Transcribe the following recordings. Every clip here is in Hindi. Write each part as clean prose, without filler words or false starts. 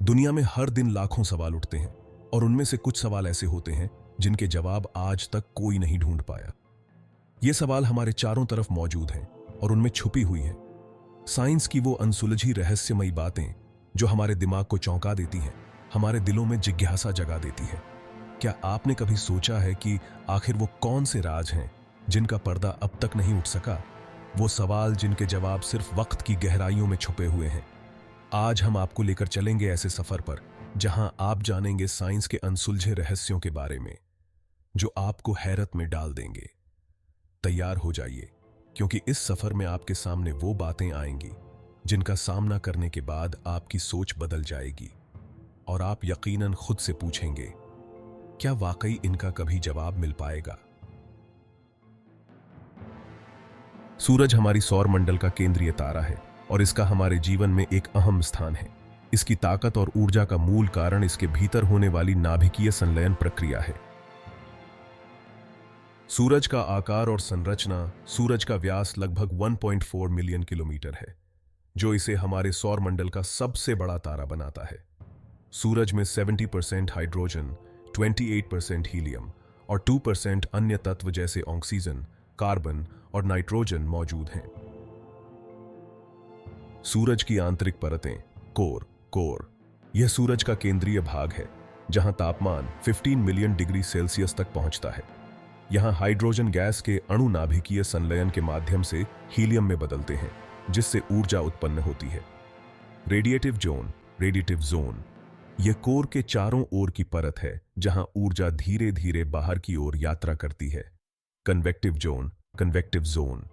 दुनिया में हर दिन लाखों सवाल उठते हैं और उनमें से कुछ सवाल ऐसे होते हैं जिनके जवाब आज तक कोई नहीं ढूंढ पाया। ये सवाल हमारे चारों तरफ मौजूद हैं और उनमें छुपी हुई हैं। साइंस की वो अनसुलझी रहस्यमयी बातें जो हमारे दिमाग को चौंका देती हैं, हमारे दिलों में जिज्ञासा जगा देती है। क्या आपने कभी सोचा है कि आखिर वो कौन से राज हैं जिनका पर्दा अब तक नहीं उठ सका? वो सवाल जिनके जवाब सिर्फ वक्त की गहराइयों में छुपे हुए हैं। आज हम आपको लेकर चलेंगे ऐसे सफर पर जहां आप जानेंगे साइंस के अनसुलझे रहस्यों के बारे में जो आपको हैरत में डाल देंगे। तैयार हो जाइए, क्योंकि इस सफर में आपके सामने वो बातें आएंगी जिनका सामना करने के बाद आपकी सोच बदल जाएगी और आप यकीनन खुद से पूछेंगे, क्या वाकई इनका कभी जवाब मिल पाएगा? सूरज हमारी सौर मंडल का केंद्रीय तारा है और इसका हमारे जीवन में एक अहम स्थान है। इसकी ताकत और ऊर्जा का मूल कारण इसके भीतर होने वाली नाभिकीय संलयन प्रक्रिया है। सूरज का आकार और संरचना। सूरज का व्यास लगभग 1.4 मिलियन किलोमीटर है, जो इसे हमारे सौर मंडल का सबसे बड़ा तारा बनाता है। सूरज में 70% हाइड्रोजन, 28% हीलियम और 2% अन्य तत्व जैसे ऑक्सीजन, कार्बन और नाइट्रोजन मौजूद हैं। सूरज की आंतरिक परतें। कोर यह सूरज का केंद्रीय भाग है, जहां तापमान 15 मिलियन डिग्री सेल्सियस तक पहुंचता है। यहां हाइड्रोजन गैस के अणु नाभिकीय संलयन के माध्यम से हीलियम में बदलते हैं, जिससे ऊर्जा उत्पन्न होती है। रेडिएटिव जोन यह कोर के चारों ओर की परत है, जहां ऊर्जा धीरे धीरे बाहर की ओर यात्रा करती है। कन्वेक्टिव जोन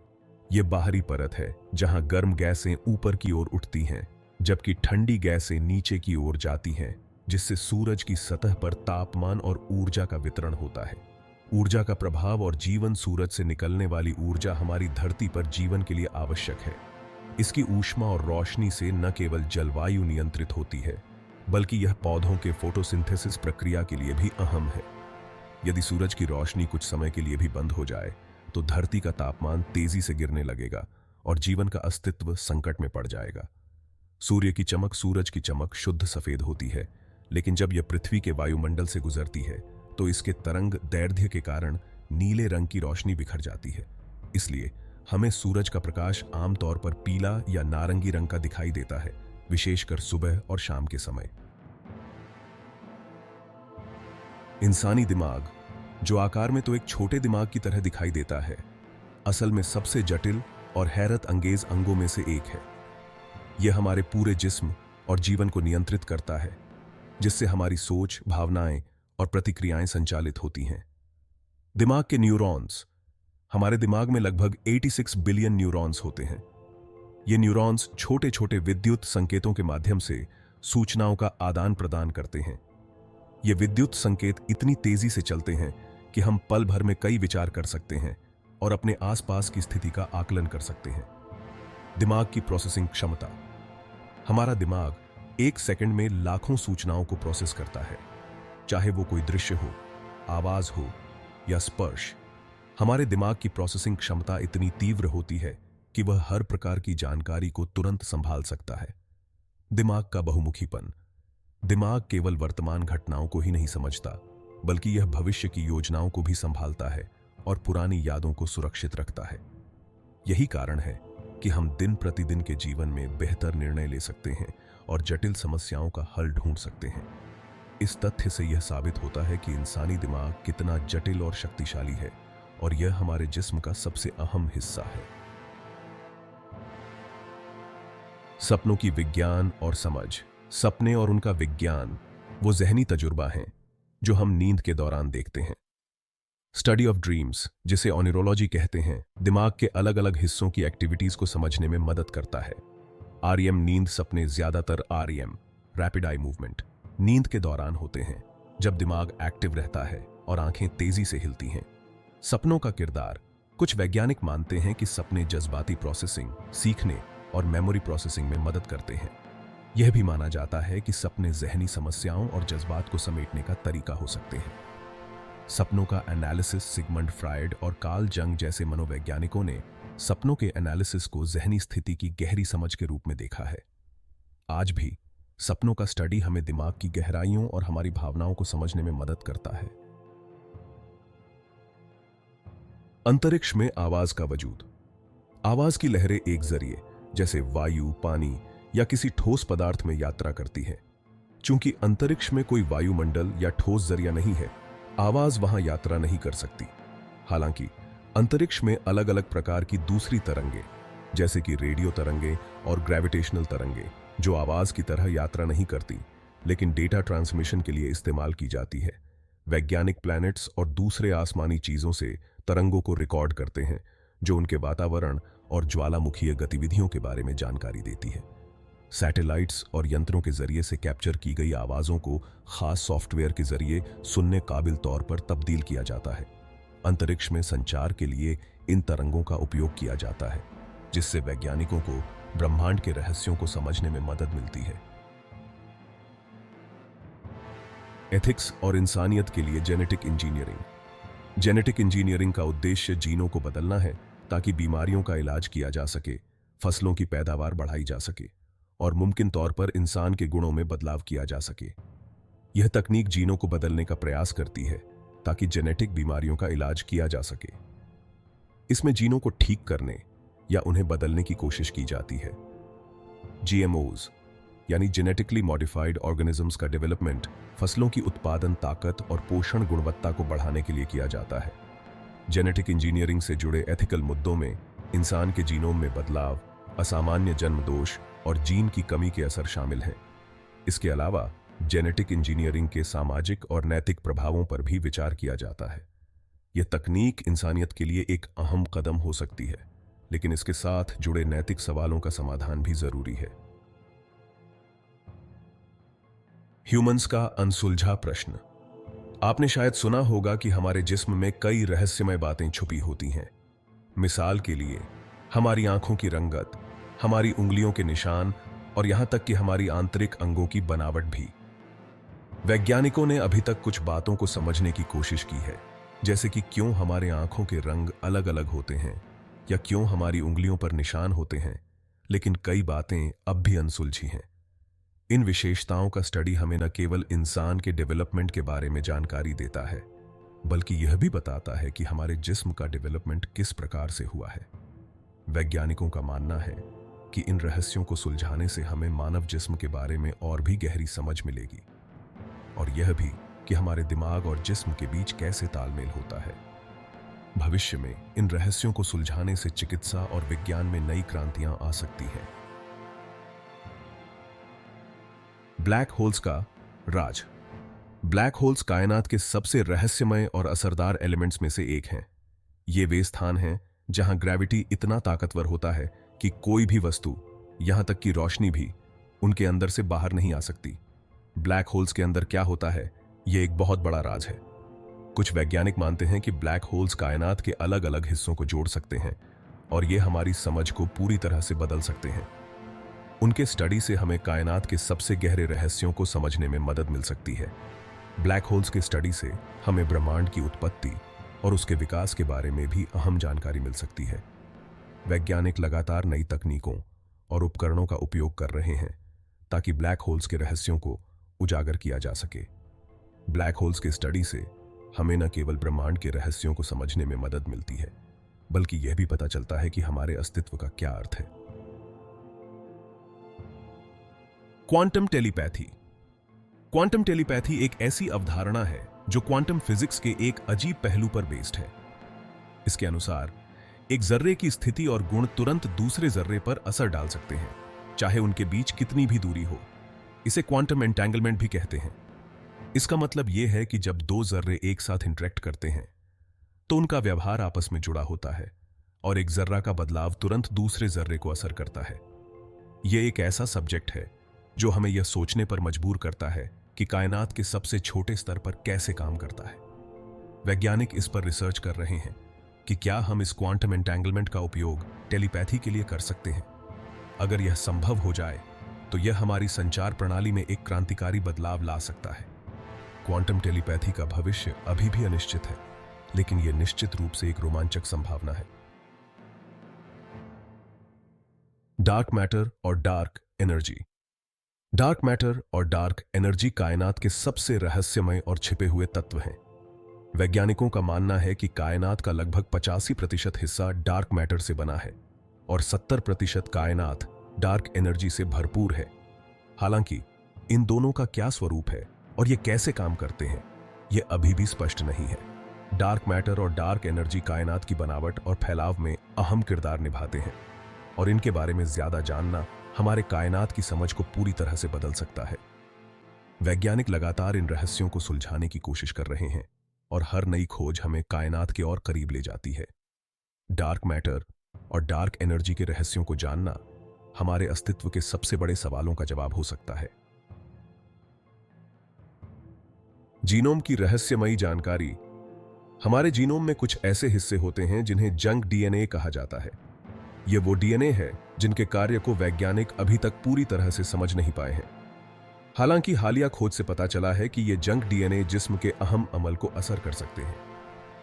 यह बाहरी परत है, जहां गर्म गैसें ऊपर की ओर उठती हैं, जबकि ठंडी गैसें नीचे की ओर जाती हैं, जिससे सूरज की सतह पर तापमान और ऊर्जा का वितरण होता है। ऊर्जा का प्रभाव और जीवन। सूरज से निकलने वाली ऊर्जा हमारी धरती पर जीवन के लिए आवश्यक है। इसकी ऊष्मा और रोशनी से न केवल जलवायु नियंत्रित होती है, बल्कि यह पौधों के फोटोसिंथेसिस प्रक्रिया के लिए भी अहम है। यदि सूरज की रोशनी कुछ समय के लिए भी बंद हो जाए तो धरती का तापमान तेजी से गिरने लगेगा और जीवन का अस्तित्व संकट में पड़ जाएगा। सूर्य की चमक। सूरज की चमक शुद्ध सफेद होती है, लेकिन जब यह पृथ्वी के वायुमंडल से गुजरती है तो इसके तरंग दैर्ध्य के कारण नीले रंग की रोशनी बिखर जाती है। इसलिए हमें सूरज का प्रकाश आमतौर पर पीला या नारंगी रंग का दिखाई देता है, विशेषकर सुबह और शाम के समय। इंसानी दिमाग, जो आकार में तो एक छोटे दिमाग की तरह दिखाई देता है, असल में सबसे जटिल और हैरत अंगेज अंगों में से एक है। यह हमारे पूरे जिस्म और जीवन को नियंत्रित करता है, जिससे हमारी सोच, भावनाएं और प्रतिक्रियाएं संचालित होती हैं। दिमाग के न्यूरॉन्स। हमारे दिमाग में लगभग 86 बिलियन न्यूरॉन्स होते हैं। ये न्यूरॉन्स छोटे छोटे विद्युत संकेतों के माध्यम से सूचनाओं का आदान प्रदान करते हैं। ये विद्युत संकेत इतनी तेजी से चलते हैं कि हम पल भर में कई विचार कर सकते हैं और अपने आसपास की स्थिति का आकलन कर सकते हैं। दिमाग की प्रोसेसिंग क्षमता। हमारा दिमाग एक सेकंड में लाखों सूचनाओं को प्रोसेस करता है, चाहे वो कोई दृश्य हो, आवाज हो या स्पर्श। हमारे दिमाग की प्रोसेसिंग क्षमता इतनी तीव्र होती है कि वह हर प्रकार की जानकारी को तुरंत संभाल सकता है। दिमाग का बहुमुखीपन। दिमाग केवल वर्तमान घटनाओं को ही नहीं समझता, बल्कि यह भविष्य की योजनाओं को भी संभालता है और पुरानी यादों को सुरक्षित रखता है। यही कारण है कि हम दिन प्रतिदिन के जीवन में बेहतर निर्णय ले सकते हैं और जटिल समस्याओं का हल ढूंढ सकते हैं। इस तथ्य से यह साबित होता है कि इंसानी दिमाग कितना जटिल और शक्तिशाली है और यह हमारे जिस्म का सबसे अहम हिस्सा है। सपनों की विज्ञान और समझ। सपने और उनका विज्ञान वो ज़हनी तजुर्बा हैं जो हम नींद के दौरान देखते हैं। स्टडी ऑफ ड्रीम्स, जिसे न्यूरोलॉजी कहते हैं, दिमाग के अलग अलग हिस्सों की एक्टिविटीज को समझने में मदद करता है। आरईएम नींद सपने ज्यादातर आरईएम रैपिड आई मूवमेंट नींद के दौरान होते हैं, जब दिमाग एक्टिव रहता है और आंखें तेजी से हिलती हैं। सपनों का किरदार। कुछ वैज्ञानिक मानते हैं कि सपने जज्बाती प्रोसेसिंग, सीखने और मेमोरी प्रोसेसिंग में मदद करते हैं। यह भी माना जाता है कि सपने ज़हनी समस्याओं और जज्बात को समेटने का तरीका हो सकते हैं। सपनों का एनालिसिस। सिगमंड फ्रायड और कार्ल जंग जैसे मनोवैज्ञानिकों ने सपनों के एनालिसिस को ज़हनी स्थिति की गहरी समझ के रूप में देखा है। आज भी सपनों का स्टडी हमें दिमाग की गहराइयों और हमारी भावनाओं को समझने में मदद करता है। अंतरिक्ष में आवाज का वजूद। आवाज की लहरें एक जरिए जैसे वायु, पानी या किसी ठोस पदार्थ में यात्रा करती है। चूंकि अंतरिक्ष में कोई वायुमंडल या ठोस जरिया नहीं है, आवाज वहां यात्रा नहीं कर सकती। हालांकि अंतरिक्ष में अलग अलग प्रकार की दूसरी तरंगे, जैसे कि रेडियो तरंगे और ग्रेविटेशनल तरंगे, जो आवाज की तरह यात्रा नहीं करती लेकिन डेटा ट्रांसमिशन के लिए इस्तेमाल की जाती है। वैज्ञानिक प्लैनेट्स और दूसरे आसमानी चीजों से तरंगों को रिकॉर्ड करते हैं, जो उनके वातावरण और ज्वालामुखीय गतिविधियों के बारे में जानकारी देती है। सैटेलाइट्स और यंत्रों के जरिए से कैप्चर की गई आवाजों को खास सॉफ्टवेयर के जरिए सुनने काबिल तौर पर तब्दील किया जाता है। अंतरिक्ष में संचार के लिए इन तरंगों का उपयोग किया जाता है, जिससे वैज्ञानिकों को ब्रह्मांड के रहस्यों को समझने में मदद मिलती है। एथिक्स और इंसानियत के लिए जेनेटिक इंजीनियरिंग। जेनेटिक इंजीनियरिंग का उद्देश्य जीनों को बदलना है ताकि बीमारियों का इलाज किया जा सके, फसलों की पैदावार बढ़ाई जा सके और मुमकिन तौर पर इंसान के गुणों में बदलाव किया जा सके। यह तकनीक जीनों को बदलने का प्रयास करती है ताकि जेनेटिक बीमारियों का इलाज किया जा सके। इसमें जीनों को ठीक करने या उन्हें बदलने की कोशिश की जाती है। जीएमओज यानी जेनेटिकली मॉडिफाइड ऑर्गेनिजम्स का डेवलपमेंट फसलों की उत्पादन ताकत और पोषण गुणवत्ता को बढ़ाने के लिए किया जाता है। जेनेटिक इंजीनियरिंग से जुड़े एथिकल मुद्दों में इंसान के जीनोम में बदलाव, असामान्य जन्म दोष और जीन की कमी के असर शामिल हैं। इसके अलावा जेनेटिक इंजीनियरिंग के सामाजिक और नैतिक प्रभावों पर भी विचार किया जाता है। यह तकनीक इंसानियत के लिए एक अहम कदम हो सकती है, लेकिन इसके साथ जुड़े नैतिक सवालों का समाधान भी जरूरी है। ह्यूमंस का अनसुलझा प्रश्न। आपने शायद सुना होगा कि हमारे जिस्म में कई रहस्यमय बातें छुपी होती हैं। मिसाल के लिए हमारी आंखों की रंगत, हमारी उंगलियों के निशान और यहां तक कि हमारी आंतरिक अंगों की बनावट भी। वैज्ञानिकों ने अभी तक कुछ बातों को समझने की कोशिश की है, जैसे कि क्यों हमारे आंखों के रंग अलग अलग होते हैं या क्यों हमारी उंगलियों पर निशान होते हैं, लेकिन कई बातें अब भी अनसुलझी हैं। इन विशेषताओं का स्टडी हमें न केवल इंसान के डेवलपमेंट के बारे में जानकारी देता है, बल्कि यह भी बताता है कि हमारे जिस्म का डेवलपमेंट किस प्रकार से हुआ है। वैज्ञानिकों का मानना है कि इन रहस्यों को सुलझाने से हमें मानव जिस्म के बारे में और भी गहरी समझ मिलेगी, और यह भी कि हमारे दिमाग और जिस्म के बीच कैसे तालमेल होता है। भविष्य में इन रहस्यों को सुलझाने से चिकित्सा और विज्ञान में नई क्रांतियां आ सकती हैं। ब्लैक होल्स का राज। ब्लैक होल्स कायनात के सबसे रहस्यमय और असरदार एलिमेंट्स में से एक हैं। ये वे स्थान हैं जहां ग्रेविटी इतना ताकतवर होता है कि कोई भी वस्तु, यहां तक कि रोशनी भी, उनके अंदर से बाहर नहीं आ सकती। ब्लैक होल्स के अंदर क्या होता है, यह एक बहुत बड़ा राज है। कुछ वैज्ञानिक मानते हैं कि ब्लैक होल्स कायनात के अलग अलग हिस्सों को जोड़ सकते हैं और ये हमारी समझ को पूरी तरह से बदल सकते हैं। उनके स्टडी से हमें कायनात के सबसे गहरे रहस्यों को समझने में मदद मिल सकती है। ब्लैक होल्स के स्टडी से हमें ब्रह्मांड की उत्पत्ति और उसके विकास के बारे में भी अहम जानकारी मिल सकती है। वैज्ञानिक लगातार नई तकनीकों और उपकरणों का उपयोग कर रहे हैं ताकि ब्लैक होल्स के रहस्यों को उजागर किया जा सके। ब्लैक होल्स के स्टडी से हमें न केवल ब्रह्मांड के रहस्यों को समझने में मदद मिलती है, बल्कि यह भी पता चलता है कि हमारे अस्तित्व का क्या अर्थ है। Quantum telepathy. क्वांटम टेलीपैथी एक ऐसी अवधारणा है जो क्वांटम फिजिक्स के एक अजीब पहलू पर बेस्ड है। इसके अनुसार एक जर्रे की स्थिति और गुण तुरंत दूसरे जर्रे पर असर डाल सकते हैं, चाहे उनके बीच कितनी भी दूरी हो। इसे क्वांटम एंटेंगलमेंट भी कहते हैं। इसका मतलब यह है कि जब दो जर्रे एक साथ इंटरेक्ट करते हैं तो उनका व्यवहार आपस में जुड़ा होता है और एक जर्रा का बदलाव तुरंत दूसरे जर्रे को असर करता है। यह एक ऐसा सब्जेक्ट है जो हमें यह सोचने पर मजबूर करता है कि कायनात के सबसे छोटे स्तर पर कैसे काम करता है। वैज्ञानिक इस पर रिसर्च कर रहे हैं कि क्या हम इस क्वांटम एंटेंगलमेंट का उपयोग टेलीपैथी के लिए कर सकते हैं। अगर यह संभव हो जाए तो यह हमारी संचार प्रणाली में एक क्रांतिकारी बदलाव ला सकता है। क्वांटम टेलीपैथी का भविष्य अभी भी अनिश्चित है, लेकिन यह निश्चित रूप से एक रोमांचक संभावना है। डार्क मैटर और डार्क एनर्जी। डार्क मैटर और डार्क एनर्जी कायनात के सबसे रहस्यमय और छिपे हुए तत्व हैं। वैज्ञानिकों का मानना है कि कायनात का लगभग 85% हिस्सा डार्क मैटर से बना है और 70% कायनात डार्क एनर्जी से भरपूर है। हालांकि इन दोनों का क्या स्वरूप है और ये कैसे काम करते हैं, ये अभी भी स्पष्ट नहीं है। डार्क मैटर और डार्क एनर्जी कायनात की बनावट और फैलाव में अहम किरदार निभाते हैं और इनके बारे में ज्यादा जानना हमारे कायनात की समझ को पूरी तरह से बदल सकता है। वैज्ञानिक लगातार इन रहस्यों को सुलझाने की कोशिश कर रहे हैं और हर नई खोज हमें कायनात के और करीब ले जाती है। डार्क मैटर और डार्क एनर्जी के रहस्यों को जानना हमारे अस्तित्व के सबसे बड़े सवालों का जवाब हो सकता है। जीनोम की रहस्यमयी जानकारी। हमारे जीनोम में कुछ ऐसे हिस्से होते हैं जिन्हें जंक डीएनए कहा जाता है। ये वो डीएनए है जिनके कार्य को वैज्ञानिक अभी तक पूरी तरह से समझ नहीं पाए हैं। हालांकि हालिया खोज से पता चला है कि ये जंक डीएनए जिस्म के अहम अमल को असर कर सकते हैं।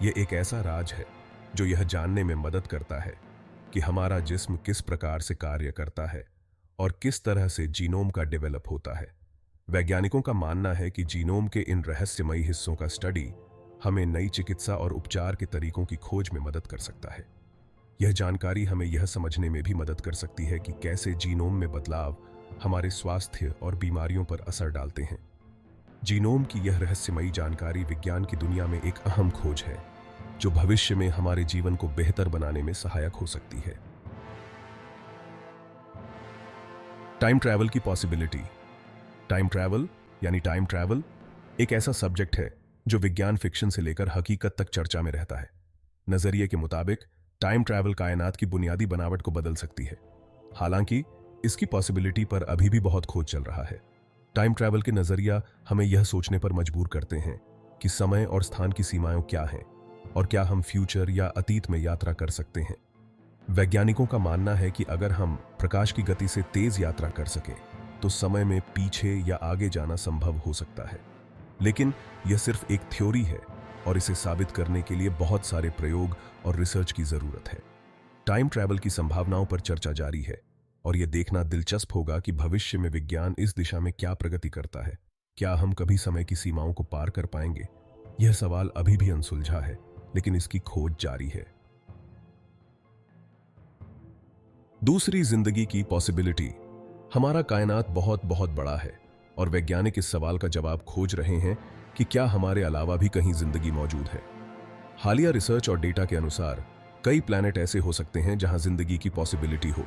ये एक ऐसा राज है जो यह जानने में मदद करता है कि हमारा जिस्म किस प्रकार से कार्य करता है और किस तरह से जीनोम का डेवलप होता है। वैज्ञानिकों का मानना है कि जीनोम के इन रहस्यमयी हिस्सों का स्टडी हमें नई चिकित्सा और उपचार के तरीकों की खोज में मदद कर सकता है। यह जानकारी हमें यह समझने में भी मदद कर सकती है कि कैसे जीनोम में बदलाव हमारे स्वास्थ्य और बीमारियों पर असर डालते हैं। जीनोम की यह रहस्यमयी जानकारी विज्ञान की दुनिया में एक अहम खोज है जो भविष्य में हमारे जीवन को बेहतर बनाने में सहायक हो सकती है। टाइम ट्रैवल की पॉसिबिलिटी। टाइम ट्रैवल यानी टाइम ट्रैवल एक ऐसा सब्जेक्ट है जो विज्ञान फिक्शन से लेकर हकीकत तक चर्चा में रहता है। नजरिए के मुताबिक टाइम ट्रैवल कायनात की बुनियादी बनावट को बदल सकती है। हालांकि इसकी पॉसिबिलिटी पर अभी भी बहुत खोज चल रहा है। टाइम ट्रैवल के नजरिया हमें यह सोचने पर मजबूर करते हैं कि समय और स्थान की सीमाएं क्या हैं और क्या हम फ्यूचर या अतीत में यात्रा कर सकते हैं। वैज्ञानिकों का मानना है कि अगर हम प्रकाश की गति से तेज यात्रा कर सकें तो समय में पीछे या आगे जाना संभव हो सकता है, लेकिन यह सिर्फ एक थ्योरी है और इसे साबित करने के लिए बहुत सारे प्रयोग और रिसर्च की जरूरत है। टाइम ट्रैवल की संभावनाओं पर चर्चा जारी है और यह देखना दिलचस्प होगा कि भविष्य में विज्ञान इस दिशा में क्या प्रगति करता है। क्या हम कभी समय की सीमाओं को पार कर पाएंगे? यह सवाल अभी भी अनसुलझा है, लेकिन इसकी खोज जारी है। दूसरी जिंदगी की पॉसिबिलिटी। हमारा कायनात बहुत बहुत बड़ा है और वैज्ञानिक इस सवाल का जवाब खोज रहे हैं कि क्या हमारे अलावा भी कहीं जिंदगी मौजूद है। हालिया रिसर्च और डेटा के अनुसार कई प्लैनेट ऐसे हो सकते हैं जहां जिंदगी की पॉसिबिलिटी हो।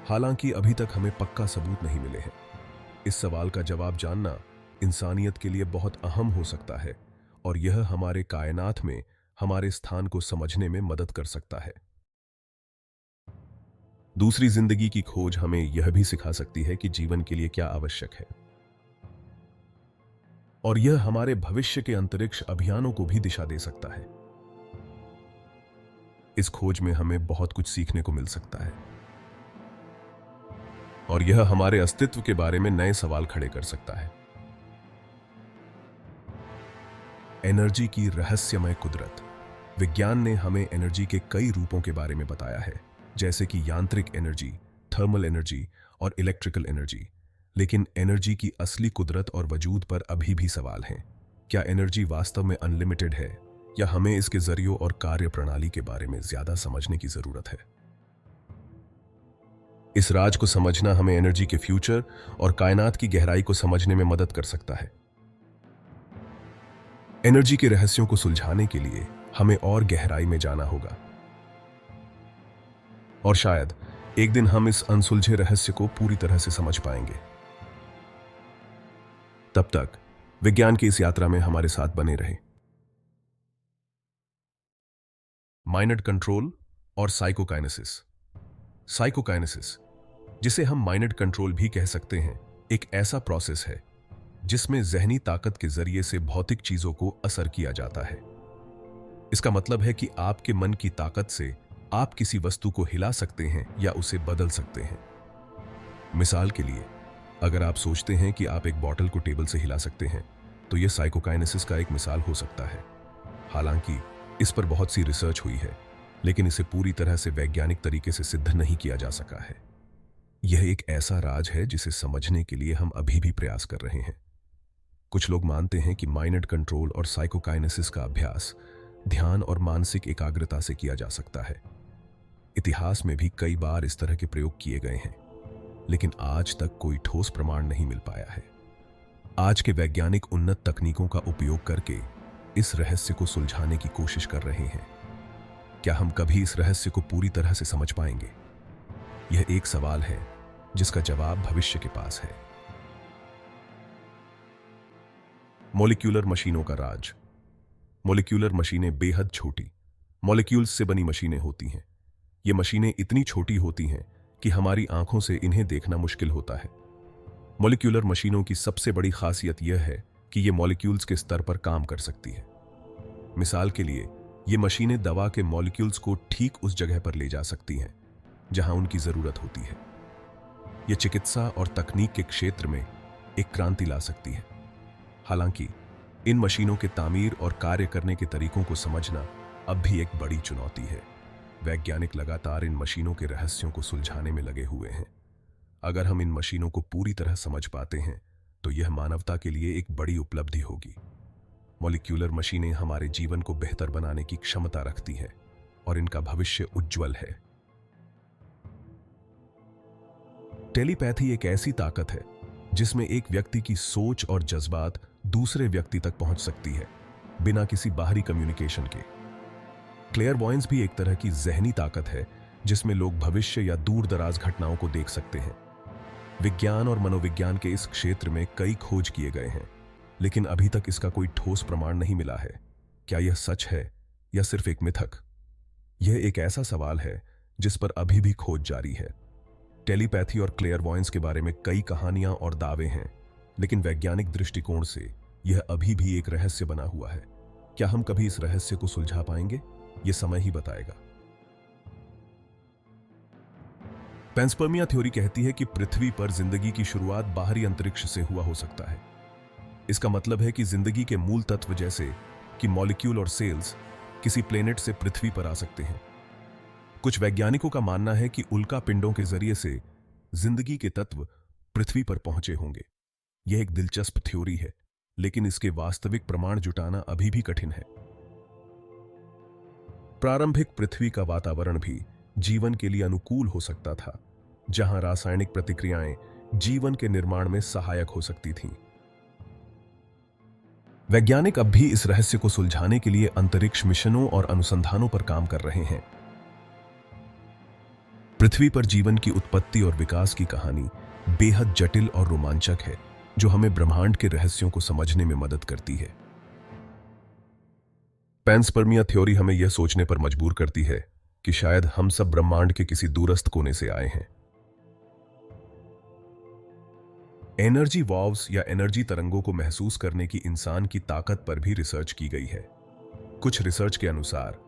हालांकि अभी तक हमें पक्का सबूत नहीं मिले हैं। इस सवाल का जवाब जानना इंसानियत के लिए बहुत अहम हो सकता है और यह हमारे कायनात में हमारे स्थान को समझने में मदद कर सकता है। दूसरी जिंदगी की खोज हमें यह भी सिखा सकती है कि जीवन के लिए क्या आवश्यक है और यह हमारे भविष्य के अंतरिक्ष अभियानों को भी दिशा दे सकता है। इस खोज में हमें बहुत कुछ सीखने को मिल सकता है और यह हमारे अस्तित्व के बारे में नए सवाल खड़े कर सकता है। एनर्जी की रहस्यमय कुदरत। विज्ञान ने हमें एनर्जी के कई रूपों के बारे में बताया है, जैसे कि यांत्रिक एनर्जी, थर्मल एनर्जी और इलेक्ट्रिकल एनर्जी। लेकिन एनर्जी की असली कुदरत और वजूद पर अभी भी सवाल हैं। क्या एनर्जी वास्तव में अनलिमिटेड है या हमें इसके जरियों और कार्य प्रणाली के बारे में ज्यादा समझने की जरूरत है? इस राज को समझना हमें एनर्जी के फ्यूचर और कायनात की गहराई को समझने में मदद कर सकता है। एनर्जी के रहस्यों को सुलझाने के लिए हमें और गहराई में जाना होगा और शायद एक दिन हम इस अनसुलझे रहस्य को पूरी तरह से समझ पाएंगे। तब तक विज्ञान की इस यात्रा में हमारे साथ बने रहें। माइंड कंट्रोल और साइकोकाइनेसिस। साइकोकाइनेसिस, जिसे हम माइंड कंट्रोल भी कह सकते हैं, एक ऐसा प्रोसेस है जिसमें जहनी ताकत के जरिए से भौतिक चीजों को असर किया जाता है। इसका मतलब है कि आपके मन की ताकत से आप किसी वस्तु को हिला सकते हैं या उसे बदल सकते हैं। मिसाल के लिए, अगर आप सोचते हैं कि आप एक बॉटल को टेबल से हिला सकते हैं, तो यह साइकोकाइनेसिस का एक मिसाल हो सकता है। हालांकि इस पर बहुत सी रिसर्च हुई है, लेकिन इसे पूरी तरह से वैज्ञानिक तरीके से सिद्ध नहीं किया जा सका है। यह एक ऐसा राज है जिसे समझने के लिए हम अभी भी प्रयास कर रहे हैं। कुछ लोग मानते हैं कि माइंड कंट्रोल और साइकोकाइनेसिस का अभ्यास ध्यान और मानसिक एकाग्रता से किया जा सकता है। इतिहास में भी कई बार इस तरह के प्रयोग किए गए हैं, लेकिन आज तक कोई ठोस प्रमाण नहीं मिल पाया है। आज के वैज्ञानिक उन्नत तकनीकों का उपयोग करके इस रहस्य को सुलझाने की कोशिश कर रहे हैं। क्या हम कभी इस रहस्य को पूरी तरह से समझ पाएंगे? यह एक सवाल है जिसका जवाब भविष्य के पास है। मॉलिक्यूलर मशीनों का राज। मॉलिक्यूलर मशीनें बेहद छोटी मॉलिक्यूल्स से बनी मशीनें होती हैं। ये मशीनें इतनी छोटी होती हैं कि हमारी आंखों से इन्हें देखना मुश्किल होता है। मॉलिक्यूलर मशीनों की सबसे बड़ी खासियत यह है कि ये मॉलिक्यूल्स के स्तर पर काम कर सकती है। मिसाल के लिए, ये मशीनें दवा के मॉलिक्यूल्स को ठीक उस जगह पर ले जा सकती हैं जहां उनकी जरूरत होती है। ये चिकित्सा और तकनीक के क्षेत्र में एक क्रांति ला सकती है। हालांकि इन मशीनों के तामीर और कार्य करने के तरीकों को समझना अब भी एक बड़ी चुनौती है। वैज्ञानिक लगातार इन मशीनों के रहस्यों को सुलझाने में लगे हुए हैं। अगर हम इन मशीनों को पूरी तरह समझ पाते हैं तो यह मानवता के लिए एक बड़ी उपलब्धि होगी। मॉलिक्यूलर मशीनें हमारे जीवन को बेहतर बनाने की क्षमता रखती हैं और इनका भविष्य उज्जवल है। टेलीपैथी एक ऐसी ताकत है जिसमें एक व्यक्ति की सोच और जज्बात दूसरे व्यक्ति तक पहुंच सकती है बिना किसी बाहरी कम्युनिकेशन के। क्लेयरवॉयंस भी एक तरह की ज़हनी ताकत है जिसमें लोग भविष्य या दूर दराज घटनाओं को देख सकते हैं। विज्ञान और मनोविज्ञान के इस क्षेत्र में कई खोज किए गए हैं, लेकिन अभी तक इसका कोई ठोस प्रमाण नहीं मिला है। क्या यह सच है या सिर्फ एक मिथक? यह एक ऐसा सवाल है जिस पर अभी भी खोज जारी है। टेलीपैथी और क्लेयरवॉयंस के बारे में कई कहानियां और दावे हैं, लेकिन वैज्ञानिक दृष्टिकोण से यह अभी भी एक रहस्य बना हुआ है। क्या हम कभी इस रहस्य को सुलझा पाएंगे? यह समय ही बताएगा। पेंसपर्मिया थ्योरी कहती है कि पृथ्वी पर जिंदगी की शुरुआत बाहरी अंतरिक्ष से हुआ हो सकता है। इसका मतलब है कि जिंदगी के मूल तत्व जैसे कि मॉलिक्यूल और सेल्स किसी प्लेनेट से पृथ्वी पर आ सकते हैं। कुछ वैज्ञानिकों का मानना है कि उल्का पिंडों के जरिए से जिंदगी के तत्व पृथ्वी पर पहुंचे होंगे। यह एक दिलचस्प थ्योरी है, लेकिन इसके वास्तविक प्रमाण जुटाना अभी भी कठिन है। प्रारंभिक पृथ्वी का वातावरण भी जीवन के लिए अनुकूल हो सकता था, जहां रासायनिक प्रतिक्रियाएं जीवन के निर्माण में सहायक हो सकती थीं। वैज्ञानिक अब भी इस रहस्य को सुलझाने के लिए अंतरिक्ष मिशनों और अनुसंधानों पर काम कर रहे हैं। पृथ्वी पर जीवन की उत्पत्ति और विकास की कहानी बेहद जटिल और रोमांचक है, जो हमें ब्रह्मांड के रहस्यों को समझने में मदद करती है। पेंसपर्मिया थ्योरी हमें यह सोचने पर मजबूर करती है कि शायद हम सब ब्रह्मांड के किसी दूरस्थ कोने से आए हैं। एनर्जी वॉव्स या एनर्जी तरंगों को महसूस करने की इंसान की ताकत पर भी रिसर्च की गई है। कुछ रिसर्च के अनुसार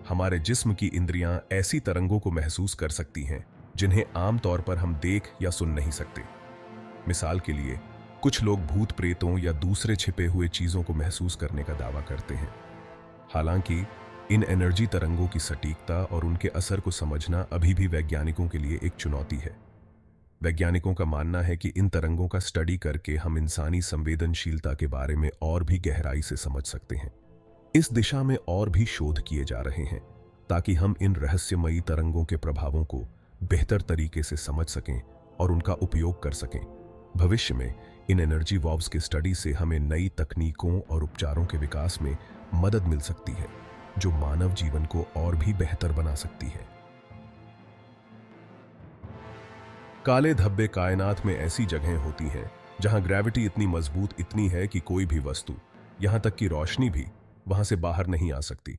हमारे जिस्म की इंद्रियां ऐसी तरंगों को महसूस कर सकती हैं जिन्हें आमतौर पर हम देख या सुन नहीं सकते। मिसाल के लिए, कुछ लोग भूत प्रेतों या दूसरे छिपे हुए चीजों को महसूस करने का दावा करते हैं। हालांकि इन एनर्जी तरंगों की सटीकता और उनके असर को समझना अभी भी वैज्ञानिकों के लिए एक चुनौती है। वैज्ञानिकों का मानना है कि इन तरंगों का स्टडी करके हम इंसानी संवेदनशीलता के बारे में और भी गहराई से समझ सकते हैं। इस दिशा में और भी शोध किए जा रहे हैं ताकि हम इन रहस्यमयी तरंगों के प्रभावों को बेहतर तरीके से समझ सकें और उनका उपयोग कर सकें। भविष्य में इन एनर्जी वॉव्स के स्टडी से हमें नई तकनीकों और उपचारों के विकास में मदद मिल सकती है, जो मानव जीवन को और भी बेहतर बना सकती है। काले धब्बे कायनात में ऐसी जगहें होती हैं जहां ग्रेविटी इतनी मजबूत इतनी है कि कोई भी वस्तु, यहां तक कि रोशनी भी, वहां से बाहर नहीं आ सकती।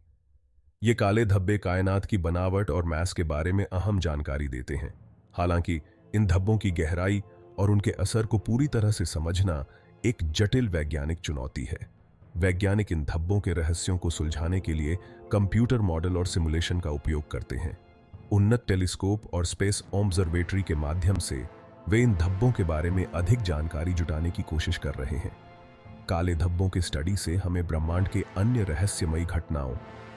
ये काले धब्बे कायनात की बनावट और मैस के बारे में अहम जानकारी देते हैं। हालांकि इन धब्बों की गहराई और उनके असर को पूरी तरह से समझना एक जटिल वैज्ञानिक चुनौती है। वैज्ञानिक इन धब्बों के रहस्यों को सुलझाने के लिए कंप्यूटर मॉडल और सिमुलेशन का उपयोग करते हैं। उन्नत टेलीस्कोप और स्पेस ऑब्जर्वेटरी के माध्यम से वे इन धब्बों के बारे में अधिक जानकारी जुटाने की कोशिश कर रहे हैं। काले धब्बों के स्टडी से हमें ब्रह्मांड के अन्य रहस्यमयी घटनाओं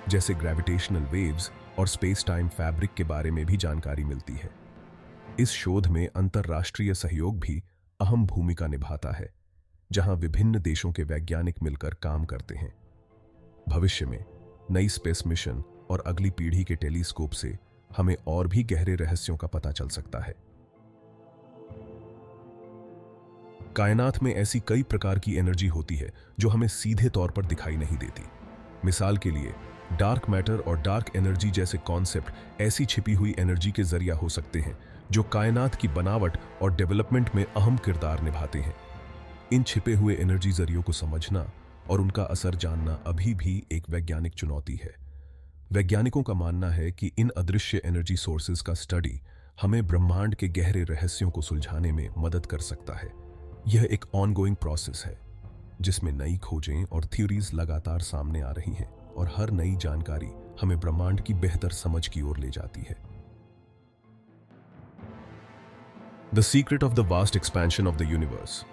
जैसे ग्रेविटेशनल वेव्स और स्पेस टाइम फैब्रिक के बारे में भी जानकारी मिलती है। इस शोध में अंतर्राष्ट्रीय सहयोग भी अहम भूमिका निभाता है, जहां विभिन्न देशों के वैज्ञानिक मिलकर काम करते हैं। भविष्य में नई स्पेस मिशन और अगली पीढ़ी के टेलीस्कोप से हमें और भी गहरे रहस्यों का पता चल सकता है। कायनात में ऐसी कई प्रकार की एनर्जी होती है जो हमें सीधे तौर पर दिखाई नहीं देती। मिसाल के लिए डार्क मैटर और डार्क एनर्जी जैसे कॉन्सेप्ट ऐसी छिपी हुई एनर्जी के जरिया हो सकते हैं जो कायनात की बनावट और डेवलपमेंट में अहम किरदार निभाते हैं। इन छिपे हुए एनर्जी जरियों को समझना और उनका असर जानना अभी भी एक वैज्ञानिक चुनौती है। वैज्ञानिकों का मानना है कि इन अदृश्य एनर्जी सोर्सेज का स्टडी हमें ब्रह्मांड के गहरे रहस्यों को सुलझाने में मदद कर सकता है। यह एक ऑनगोइंग प्रोसेस है जिसमें नई खोजें और थ्योरीज लगातार सामने आ रही हैं और हर नई जानकारी हमें ब्रह्मांड की बेहतर समझ की ओर ले जाती है। The secret of the vast expansion of the universe.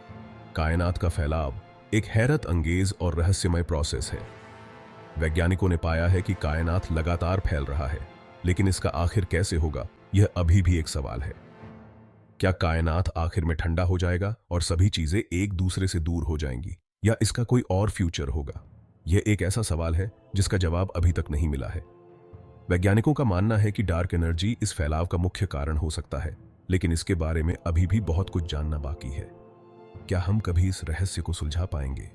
कायनात का फैलाव एक हैरत अंगेज और रहस्यमय प्रोसेस है। वैज्ञानिकों ने पाया है कि कायनात लगातार फैल रहा है, लेकिन इसका आखिर कैसे होगा, यह अभी भी एक सवाल है। क्या कायनात आखिर में ठंडा हो जाएगा और सभी चीजें एक दूसरे से दूर हो जाएंगी, या इसका कोई और फ्यूचर होगा? यह एक ऐसा सवाल है जिसका जवाब अभी तक नहीं मिला है। वैज्ञानिकों का मानना है कि डार्क एनर्जी इस फैलाव का मुख्य कारण हो सकता है, लेकिन इसके बारे में अभी भी बहुत कुछ जानना बाकी है। क्या हम कभी इस रहस्य को सुलझा पाएंगे?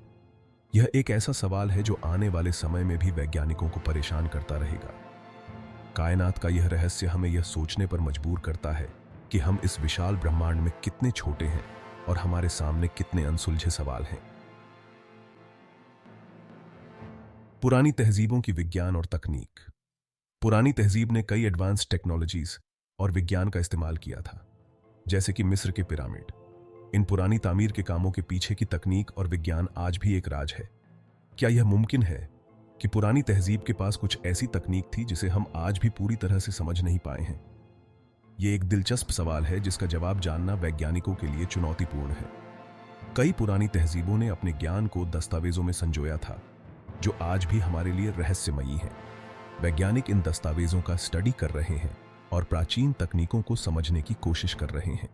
यह एक ऐसा सवाल है जो आने वाले समय में भी वैज्ञानिकों को परेशान करता रहेगा। कायनात का यह रहस्य हमें यह सोचने पर मजबूर करता है कि हम इस विशाल ब्रह्मांड में कितने छोटे हैं और हमारे सामने कितने अनसुलझे सवाल हैं। पुरानी तहजीबों की विज्ञान और तकनीक। पुरानी तहजीब ने कई एडवांस टेक्नोलॉजीज और विज्ञान का इस्तेमाल किया था, जैसे कि मिस्र के पिरामिड। इन पुरानी तामीर के कामों के पीछे की तकनीक और विज्ञान आज भी एक राज है। क्या यह मुमकिन है कि पुरानी तहजीब के पास कुछ ऐसी तकनीक थी जिसे हम आज भी पूरी तरह से समझ नहीं पाए हैं? यह एक दिलचस्प सवाल है जिसका जवाब जानना वैज्ञानिकों के लिए चुनौतीपूर्ण है। कई पुरानी तहजीबों ने अपने ज्ञान को दस्तावेजों में संजोया था, जो आज भी हमारे लिए रहस्यमयी हैं। वैज्ञानिक इन दस्तावेजों का स्टडी कर रहे हैं और प्राचीन तकनीकों को समझने की कोशिश कर रहे हैं।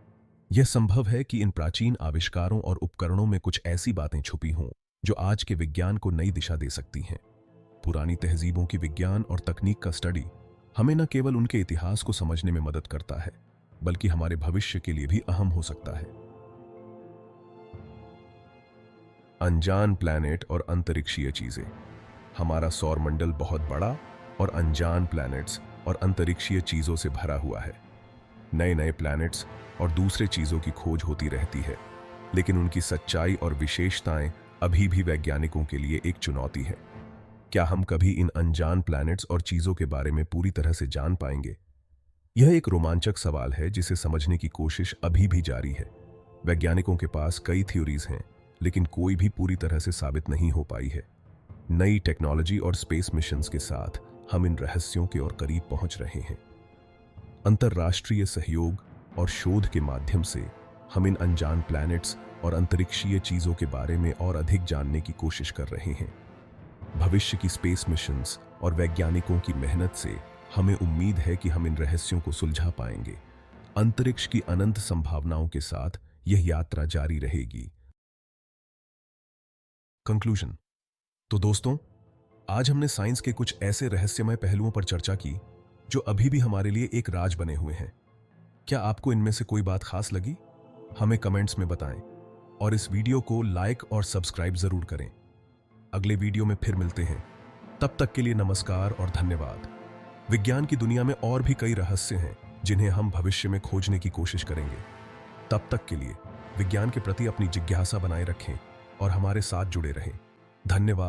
यह संभव है कि इन प्राचीन आविष्कारों और उपकरणों में कुछ ऐसी बातें छुपी हों जो आज के विज्ञान को नई दिशा दे सकती हैं। पुरानी तहजीबों की विज्ञान और तकनीक का स्टडी हमें न केवल उनके इतिहास को समझने में मदद करता है, बल्कि हमारे भविष्य के लिए भी अहम हो सकता है। अनजान प्लैनेट और अंतरिक्षीय चीजें। हमारा सौरमंडल बहुत बड़ा और अनजान प्लैनेट्स और अंतरिक्षीय चीजों से भरा हुआ है। नए नए प्लैनेट्स और दूसरे चीजों की खोज होती रहती है, लेकिन उनकी सच्चाई और विशेषताएं अभी भी वैज्ञानिकों के लिए एक चुनौती है। क्या हम कभी इन अनजान प्लैनेट्स और चीजों के बारे में पूरी तरह से जान पाएंगे? यह एक रोमांचक सवाल है जिसे समझने की कोशिश अभी भी जारी है। वैज्ञानिकों के पास कई थ्योरीज हैं, लेकिन कोई भी पूरी तरह से साबित नहीं हो पाई है। नई टेक्नोलॉजी और स्पेस मिशंस के साथ हम इन रहस्यों के और करीब पहुंच रहे हैं। अंतर्राष्ट्रीय सहयोग और शोध के माध्यम से हम इन अनजान प्लैनेट्स और अंतरिक्षीय चीजों के बारे में और अधिक जानने की कोशिश कर रहे हैं। भविष्य की स्पेस मिशंस और वैज्ञानिकों की मेहनत से हमें उम्मीद है कि हम इन रहस्यों को सुलझा पाएंगे। अंतरिक्ष की अनंत संभावनाओं के साथ यह यात्रा जारी रहेगी। कंक्लूजन। तो दोस्तों, आज हमने साइंस के कुछ ऐसे रहस्यमय पहलुओं पर चर्चा की जो अभी भी हमारे लिए एक राज बने हुए हैं। क्या आपको इनमें से कोई बात खास लगी? हमें कमेंट्स में बताएं और इस वीडियो को लाइक और सब्सक्राइब जरूर करें। अगले वीडियो में फिर मिलते हैं। तब तक के लिए नमस्कार और धन्यवाद। विज्ञान की दुनिया में और भी कई रहस्य हैं जिन्हें हम भविष्य में खोजने की कोशिश करेंगे। तब तक के लिए विज्ञान के प्रति अपनी जिज्ञासा बनाए रखें और हमारे साथ जुड़े रहें। धन्यवाद।